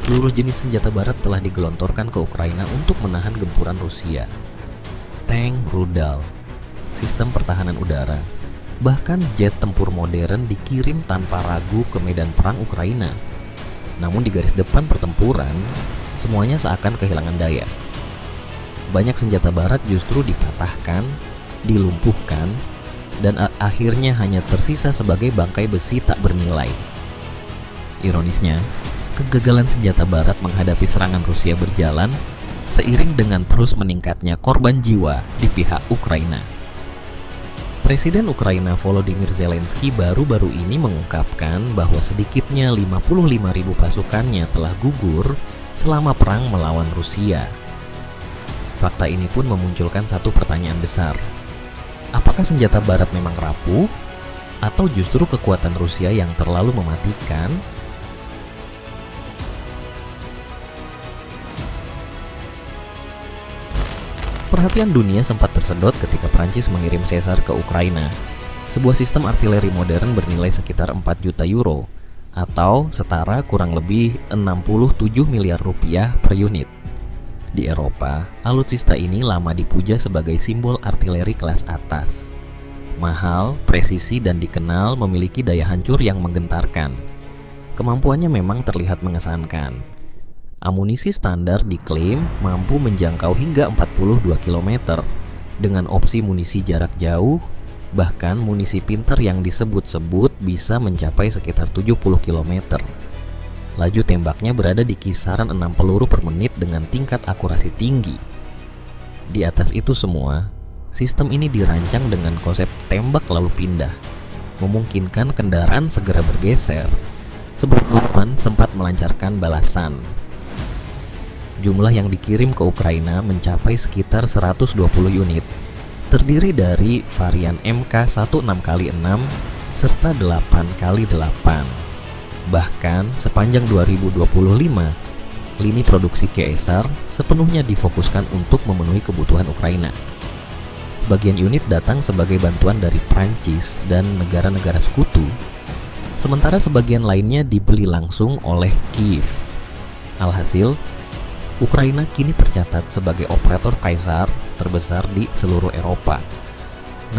seluruh jenis senjata barat telah digelontorkan ke Ukraina untuk menahan gempuran Rusia. Tank rudal, sistem pertahanan udara, bahkan jet tempur modern dikirim tanpa ragu ke medan perang Ukraina. Namun di garis depan pertempuran, semuanya seakan kehilangan daya. Banyak senjata barat justru dipatahkan, dilumpuhkan, dan akhirnya hanya tersisa sebagai bangkai besi tak bernilai. Ironisnya, kegagalan senjata barat menghadapi serangan Rusia berjalan seiring dengan terus meningkatnya korban jiwa di pihak Ukraina. Presiden Ukraina Volodymyr Zelensky baru-baru ini mengungkapkan bahwa sedikitnya 55.000 pasukannya telah gugur selama perang melawan Rusia. Fakta ini pun memunculkan satu pertanyaan besar. Apakah senjata barat memang rapuh? Atau justru kekuatan Rusia yang terlalu mematikan? Perhatian dunia sempat tersedot ketika Prancis mengirim Caesar ke Ukraina, sebuah sistem artileri modern bernilai sekitar 4 juta euro atau setara kurang lebih 67 miliar rupiah per unit. Di Eropa, alutsista ini lama dipuja sebagai simbol artileri kelas atas. Mahal, presisi, dan dikenal memiliki daya hancur yang menggentarkan. Kemampuannya memang terlihat mengesankan. Amunisi standar diklaim mampu menjangkau hingga 42 km dengan opsi munisi jarak jauh, bahkan munisi pintar yang disebut-sebut bisa mencapai sekitar 70 km. Laju tembaknya berada di kisaran 6 peluru per menit dengan tingkat akurasi tinggi. Di atas itu semua, sistem ini dirancang dengan konsep tembak lalu pindah, memungkinkan kendaraan segera bergeser sebelum lawan sempat melancarkan balasan. Jumlah yang dikirim ke Ukraina mencapai sekitar 120 unit, terdiri dari varian MK16x6 serta 8x8. Bahkan sepanjang 2025, lini produksi Caesar sepenuhnya difokuskan untuk memenuhi kebutuhan Ukraina. Sebagian unit datang sebagai bantuan dari Prancis dan negara-negara sekutu, sementara sebagian lainnya dibeli langsung oleh Kiev. Alhasil, Ukraina kini tercatat sebagai operator Caesar terbesar di seluruh Eropa.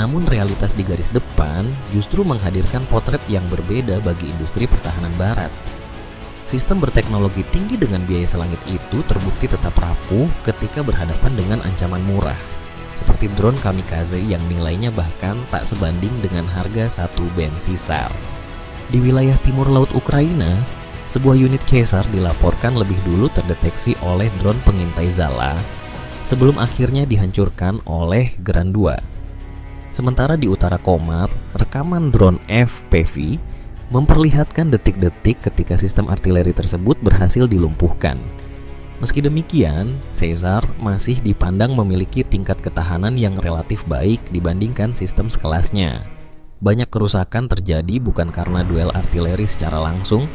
Namun realitas di garis depan justru menghadirkan potret yang berbeda bagi industri pertahanan barat. Sistem berteknologi tinggi dengan biaya selangit itu terbukti tetap rapuh ketika berhadapan dengan ancaman murah, seperti drone kamikaze yang nilainya bahkan tak sebanding dengan harga satu bensin SAR. Di wilayah timur laut Ukraina, sebuah unit Caesar dilaporkan lebih dulu terdeteksi oleh drone pengintai Zala sebelum akhirnya dihancurkan oleh Gran 2. Sementara di utara Komar, rekaman drone FPV memperlihatkan detik-detik ketika sistem artileri tersebut berhasil dilumpuhkan. Meski demikian, Caesar masih dipandang memiliki tingkat ketahanan yang relatif baik dibandingkan sistem sekelasnya. Banyak kerusakan terjadi bukan karena duel artileri secara langsung,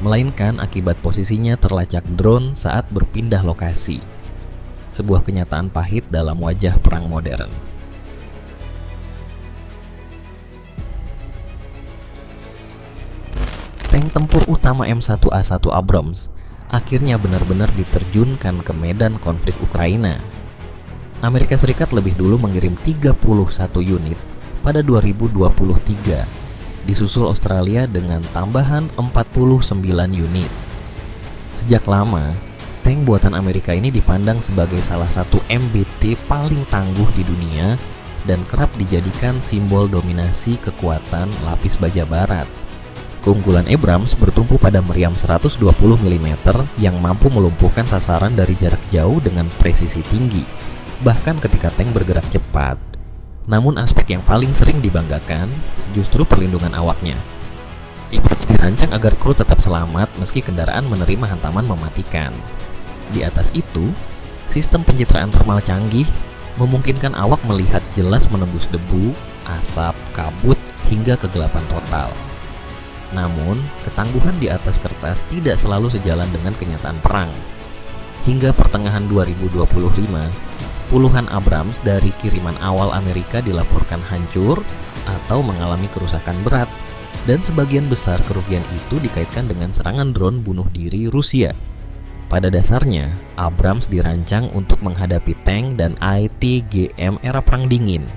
melainkan akibat posisinya terlacak drone saat berpindah lokasi. Sebuah kenyataan pahit dalam wajah perang modern. Tank tempur utama M1A1 Abrams akhirnya benar-benar diterjunkan ke medan konflik Ukraina. Amerika Serikat lebih dulu mengirim 31 unit pada 2023. Disusul Australia dengan tambahan 49 unit. Sejak lama, tank buatan Amerika ini dipandang sebagai salah satu MBT paling tangguh di dunia dan kerap dijadikan simbol dominasi kekuatan lapis baja barat. Keunggulan Abrams bertumpu pada meriam 120 mm yang mampu melumpuhkan sasaran dari jarak jauh dengan presisi tinggi, bahkan ketika tank bergerak cepat. Namun aspek yang paling sering dibanggakan justru perlindungan awaknya. Abrams dirancang agar kru tetap selamat meski kendaraan menerima hantaman mematikan. Di atas itu, sistem pencitraan termal canggih memungkinkan awak melihat jelas menembus debu, asap, kabut, hingga kegelapan total. Namun, ketangguhan di atas kertas tidak selalu sejalan dengan kenyataan perang. Hingga pertengahan 2025, puluhan Abrams dari kiriman awal Amerika dilaporkan hancur atau mengalami kerusakan berat, dan sebagian besar kerugian itu dikaitkan dengan serangan drone bunuh diri Rusia. Pada dasarnya, Abrams dirancang untuk menghadapi tank dan ITGM era Perang Dingin,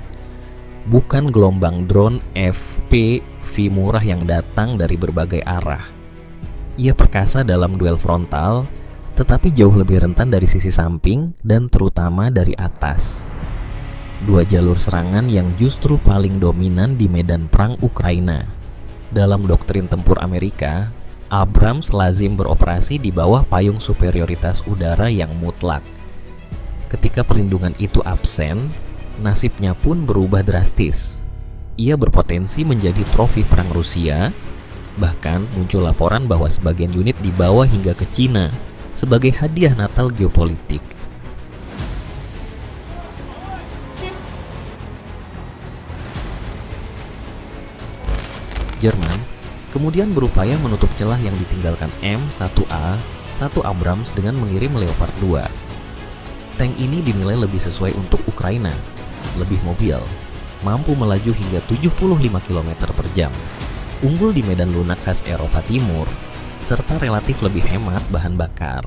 bukan gelombang drone FPV murah yang datang dari berbagai arah. Ia perkasa dalam duel frontal, tetapi jauh lebih rentan dari sisi samping dan terutama dari atas. Dua jalur serangan yang justru paling dominan di medan perang Ukraina. Dalam doktrin tempur Amerika, Abrams lazim beroperasi di bawah payung superioritas udara yang mutlak. Ketika perlindungan itu absen, nasibnya pun berubah drastis. Ia berpotensi menjadi trofi perang Rusia. Bahkan muncul laporan bahwa sebagian unit dibawa hingga ke Cina sebagai hadiah Natal geopolitik. Jerman kemudian berupaya menutup celah yang ditinggalkan M1A1 Abrams dengan mengirim Leopard 2. Tank ini dinilai lebih sesuai untuk Ukraina, lebih mobil, mampu melaju hingga 75 km per jam, unggul di medan lunak khas Eropa Timur, serta relatif lebih hemat bahan bakar.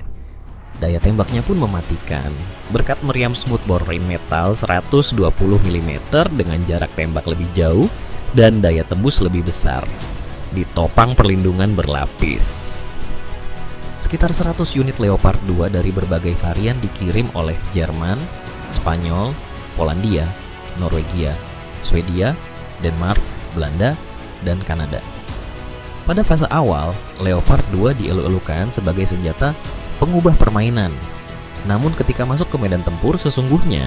Daya tembaknya pun mematikan, berkat meriam smoothbore Rheinmetall 120 mm dengan jarak tembak lebih jauh dan daya tembus lebih besar. Ditopang perlindungan berlapis. Sekitar 100 unit Leopard 2 dari berbagai varian dikirim oleh Jerman, Spanyol, Polandia, Norwegia, Swedia, Denmark, Belanda, dan Kanada. Pada fase awal, Leopard 2 dielu-elukan sebagai senjata pengubah permainan. Namun ketika masuk ke medan tempur sesungguhnya,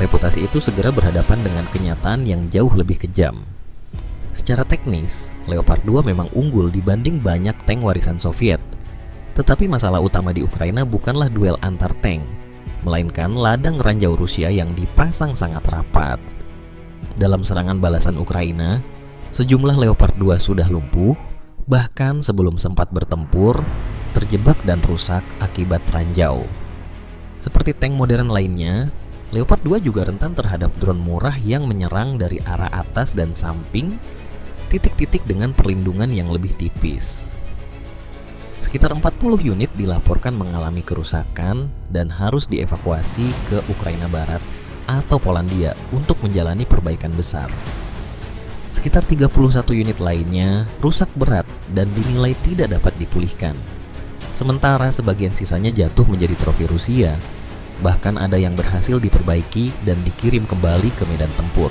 reputasi itu segera berhadapan dengan kenyataan yang jauh lebih kejam. Secara teknis, Leopard 2 memang unggul dibanding banyak tank warisan Soviet. Tetapi masalah utama di Ukraina bukanlah duel antar tank, melainkan ladang ranjau Rusia yang dipasang sangat rapat. Dalam serangan balasan Ukraina, sejumlah Leopard 2 sudah lumpuh, bahkan sebelum sempat bertempur, terjebak dan rusak akibat ranjau. Seperti tank modern lainnya, Leopard 2 juga rentan terhadap drone murah yang menyerang dari arah atas dan samping, titik-titik dengan perlindungan yang lebih tipis. Sekitar 40 unit dilaporkan mengalami kerusakan dan harus dievakuasi ke Ukraina Barat atau Polandia untuk menjalani perbaikan besar. Sekitar 31 unit lainnya rusak berat dan dinilai tidak dapat dipulihkan. Sementara sebagian sisanya jatuh menjadi trofi Rusia. Bahkan ada yang berhasil diperbaiki dan dikirim kembali ke medan tempur.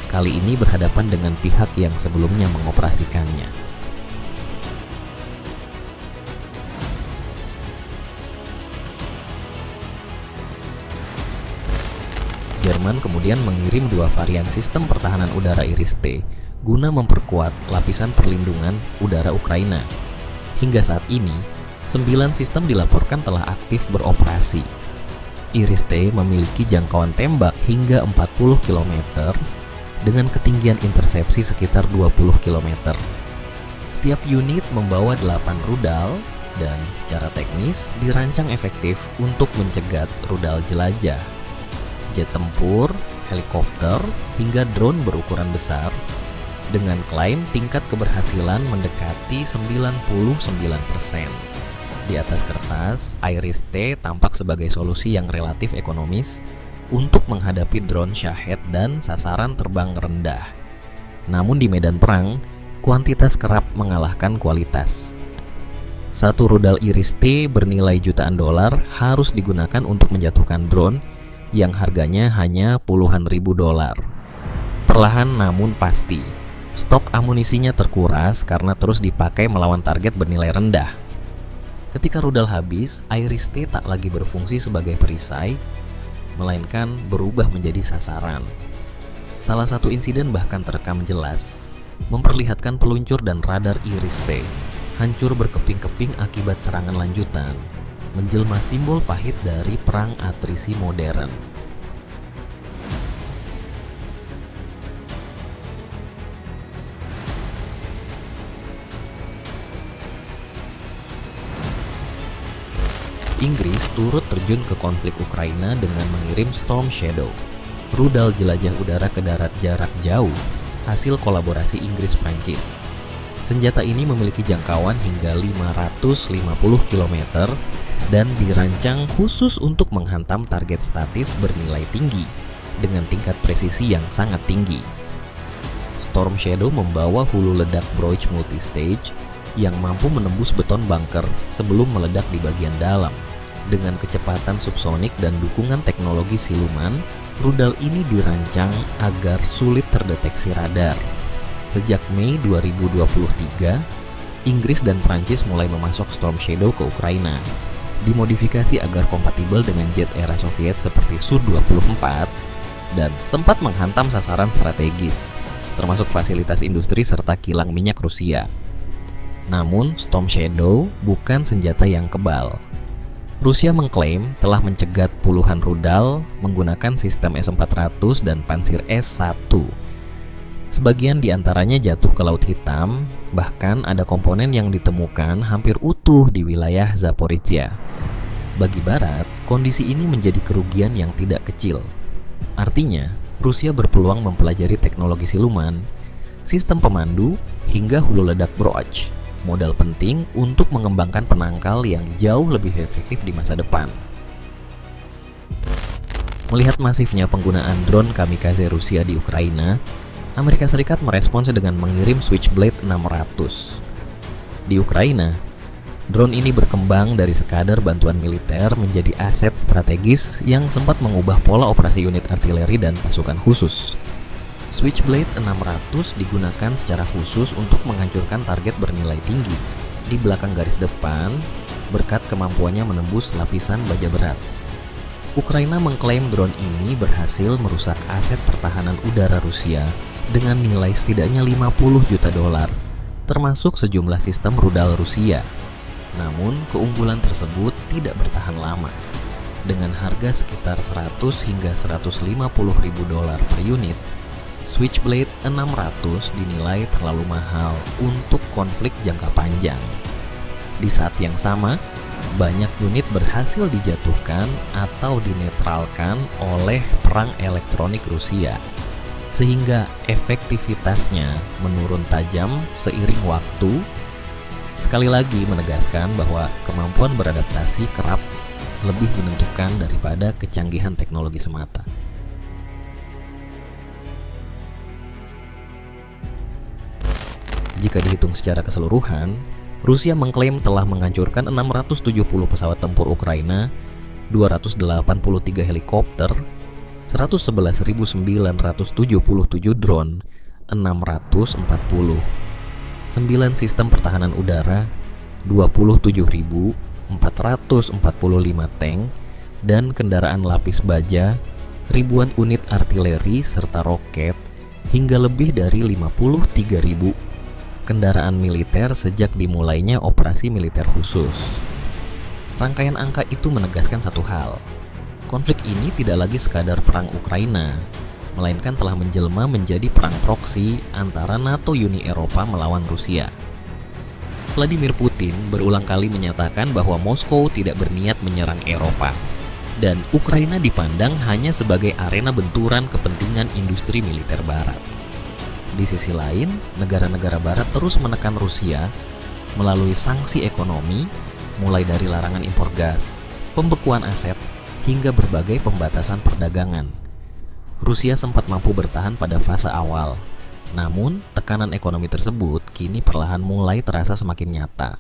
Kali ini berhadapan dengan pihak yang sebelumnya mengoperasikannya. Jerman kemudian mengirim dua varian sistem pertahanan udara Iris-T guna memperkuat lapisan perlindungan udara Ukraina. Hingga saat ini, 9 sistem dilaporkan telah aktif beroperasi. Iris-T memiliki jangkauan tembak hingga 40 km dengan ketinggian intersepsi sekitar 20 km. Setiap unit membawa 8 rudal dan secara teknis dirancang efektif untuk mencegat rudal jelajah, jet tempur, helikopter, hingga drone berukuran besar dengan klaim tingkat keberhasilan mendekati 99%. Di atas kertas, Iris-T tampak sebagai solusi yang relatif ekonomis untuk menghadapi drone Shahed dan sasaran terbang rendah. Namun di medan perang, kuantitas kerap mengalahkan kualitas. Satu rudal Iris-T bernilai jutaan dolar harus digunakan untuk menjatuhkan drone yang harganya hanya puluhan ribu dolar. Perlahan namun pasti, stok amunisinya terkuras karena terus dipakai melawan target bernilai rendah. Ketika rudal habis, Iris-T tak lagi berfungsi sebagai perisai, melainkan berubah menjadi sasaran. Salah satu insiden bahkan terekam jelas, memperlihatkan peluncur dan radar Iris-T hancur berkeping-keping akibat serangan lanjutan, menjelma simbol pahit dari perang atrisi modern. Inggris turut terjun ke konflik Ukraina dengan mengirim Storm Shadow, rudal jelajah udara ke darat jarak jauh, hasil kolaborasi Inggris-Prancis. Senjata ini memiliki jangkauan hingga 550 km dan dirancang khusus untuk menghantam target statis bernilai tinggi dengan tingkat presisi yang sangat tinggi. Storm Shadow membawa hulu ledak Broich multistage yang mampu menembus beton bunker sebelum meledak di bagian dalam. Dengan kecepatan subsonik dan dukungan teknologi siluman, rudal ini dirancang agar sulit terdeteksi radar. Sejak Mei 2023, Inggris dan Prancis mulai memasok Storm Shadow ke Ukraina. Dimodifikasi agar kompatibel dengan jet era Soviet seperti Su-24 dan sempat menghantam sasaran strategis, termasuk fasilitas industri serta kilang minyak Rusia. Namun, Storm Shadow bukan senjata yang kebal. Rusia mengklaim telah mencegat puluhan rudal menggunakan sistem S-400 dan pansir S-1. Sebagian diantaranya jatuh ke Laut Hitam, bahkan ada komponen yang ditemukan hampir utuh di wilayah Zaporizhia. Bagi Barat, kondisi ini menjadi kerugian yang tidak kecil. Artinya, Rusia berpeluang mempelajari teknologi siluman, sistem pemandu, hingga hulu ledak Broich, modal penting untuk mengembangkan penangkal yang jauh lebih efektif di masa depan. Melihat masifnya penggunaan drone kamikaze Rusia di Ukraina, Amerika Serikat merespons dengan mengirim Switchblade 600. Di Ukraina, drone ini berkembang dari sekadar bantuan militer menjadi aset strategis yang sempat mengubah pola operasi unit artileri dan pasukan khusus. Switchblade 600 digunakan secara khusus untuk menghancurkan target bernilai tinggi di belakang garis depan berkat kemampuannya menembus lapisan baja berat. Ukraina mengklaim drone ini berhasil merusak aset pertahanan udara Rusia dengan nilai setidaknya 50 juta dolar, termasuk sejumlah sistem rudal Rusia. Namun, keunggulan tersebut tidak bertahan lama. Dengan harga sekitar 100 hingga 150 ribu dolar per unit, Switchblade 600 dinilai terlalu mahal untuk konflik jangka panjang. Di saat yang sama, banyak unit berhasil dijatuhkan atau dinetralkan oleh perang elektronik Rusia, sehingga efektivitasnya menurun tajam seiring waktu. Sekali lagi menegaskan bahwa kemampuan beradaptasi kerap lebih menentukan daripada kecanggihan teknologi semata. Jika dihitung secara keseluruhan, Rusia mengklaim telah menghancurkan 670 pesawat tempur Ukraina, 283 helikopter, 111.977 drone, 640, 9 sistem pertahanan udara, 27.445 tank, dan kendaraan lapis baja, ribuan unit artileri serta roket, hingga lebih dari 53.000 kendaraan militer sejak dimulainya operasi militer khusus. Rangkaian angka itu menegaskan satu hal. Konflik ini tidak lagi sekadar perang Ukraina, melainkan telah menjelma menjadi perang proksi antara NATO Uni Eropa melawan Rusia. Vladimir Putin berulang kali menyatakan bahwa Moskow tidak berniat menyerang Eropa, dan Ukraina dipandang hanya sebagai arena benturan kepentingan industri militer Barat. Di sisi lain, negara-negara Barat terus menekan Rusia melalui sanksi ekonomi, mulai dari larangan impor gas, pembekuan aset, hingga berbagai pembatasan perdagangan. Rusia sempat mampu bertahan pada fase awal, namun tekanan ekonomi tersebut kini perlahan mulai terasa semakin nyata.